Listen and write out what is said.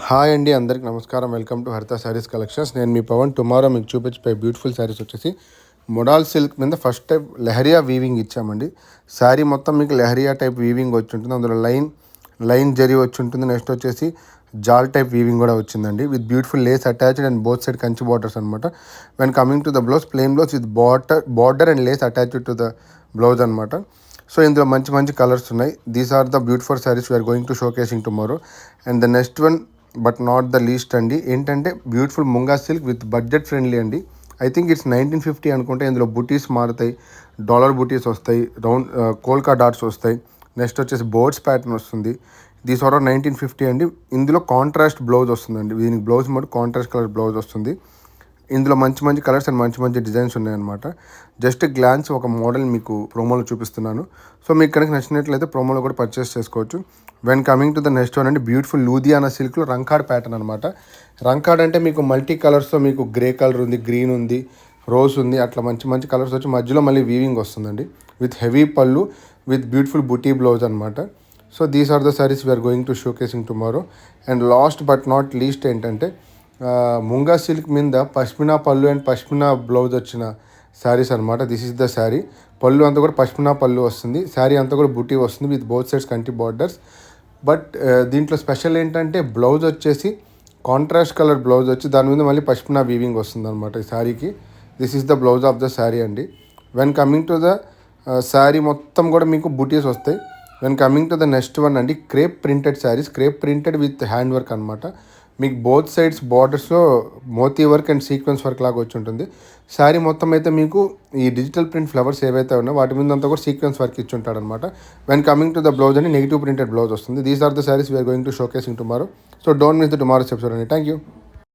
Hi అండి, అందరికి నమస్కారం. వెల్కమ్ టు హరిత శారీస్ కలెక్షన్స్. నేను మీ పవన్. టుమారో మీకు చూపించే బ్యూటిఫుల్ శారీస్ వచ్చేసి మొడాల్ సిల్క్ మీద ఫస్ట్ టైప్ లెహరియా వీవింగ్ ఇచ్చామండి. శారీ మొత్తం మీకు లెహరియా టైప్ వీవింగ్ వచ్చి ఉంటుంది. అందులో లైన్ జరీ వచ్చి ఉంటుంది. నెక్స్ట్ వచ్చేసి జాల్ టైప్ వీవింగ్ కూడా వచ్చిందండి with beautiful lace attached and both side Kanchi borders అనమాట. When coming to the blouse, plain blouse with border and lace attached to the blouse అనమాట. సో ఇందులో మంచి మంచి కలర్స్ ఉన్నాయి. These are the beautiful saris we are going to showcasing tomorrow. And the next one but not the least అండి ఏంటంటే beautiful munga silk with budget friendly అండి. I think it's 1950 అనుకుంటే. ఇందులో బుటీస్ మారుతాయి, డాలర్ బుటీస్ వస్తాయి, రౌండ్ కోల్కా డాట్స్ వస్తాయి. నెక్స్ట్ వచ్చేసి బోర్డ్స్ ప్యాటర్న్ వస్తుంది. దీస్ ఆర్ 1950 అండి. ఇందులో కాంట్రాస్ట్ బ్లౌజ్ వస్తుందండి. దీనికి బ్లౌజ్ మటు కాంట్రాస్ట్ కలర్ బ్లౌజ్ వస్తుంది. ఇందులో మంచి మంచి కలర్స్ అండ్ మంచి మంచి డిజైన్స్ ఉన్నాయన్నమాట. జస్ట్ గ్లాన్స్ ఒక మోడల్ మీకు ప్రోమోలో చూపిస్తున్నాను. సో మీకు కనుక నచ్చినట్లయితే ప్రోమోలో కూడా పర్చేస్ చేసుకోవచ్చు. When coming to the next one అండి, బ్యూటిఫుల్ లూధియానా సిల్క్లో రంకాడ్ ప్యాటర్న్ అనమాట. రంకాడ్ అంటే మీకు మల్టీ కలర్స్తో మీకు గ్రే కలర్ ఉంది, గ్రీన్ ఉంది, రోజ్ ఉంది, అట్లా మంచి మంచి కలర్స్ వచ్చి మధ్యలో మళ్ళీ వీవింగ్ వస్తుందండి with heavy pallu with beautiful buti blouse అనమాట. So these are the sarees we are going to showcasing tomorrow. And last but not least ఏంటంటే ముంగా సిల్క్ మీద పష్మినా పళ్ళు అండ్ పష్మినా బ్లౌజ్ వచ్చిన శారీస్ అనమాట. This is the sari. పళ్ళు అంతా కూడా పష్మినా పళ్ళు వస్తుంది. శారీ అంతా కూడా బుటీ వస్తుంది విత్ బోత్ సైడ్స్ కంటి బార్డర్స్. బట్ దీంట్లో స్పెషల్ ఏంటంటే బ్లౌజ్ వచ్చేసి కాంట్రాస్ట్ కలర్ బ్లౌజ్ వచ్చి దాని మీద మళ్ళీ పష్మినా వీవింగ్ వస్తుంది అనమాట ఈ శారీకి. This is the blouse of the sari అండి. When coming to the sari మొత్తం కూడా మీకు బుటీస్ వస్తాయి. When coming to the next one అండి, crepe printed saris. Crepe printed with hand work అనమాట. మీకు బోత్ సైడ్స్ బార్డర్స్లో మోతీ వర్క్ అండ్ సీక్వెన్స్ వర్క్ లాగా వచ్చి ఉంటుంది. శారీ మొత్తం అయితే మీకు ఈ డిజిటల్ ప్రింట్ ఫ్లవర్స్ ఏవైతే ఉన్నాయో వాటి మీద అంతా కూడా సీక్వెన్స్ వర్క్ ఇచ్చి ఉంటాడు అనమాట. When coming to the blouse అని నెగిటివ్ ప్రింటెడ్ బ్లౌజ్ వస్తుంది. These are the saris we are going to showcasing tomorrow. So don't miss the tomorrow's episode అండి. Thank you.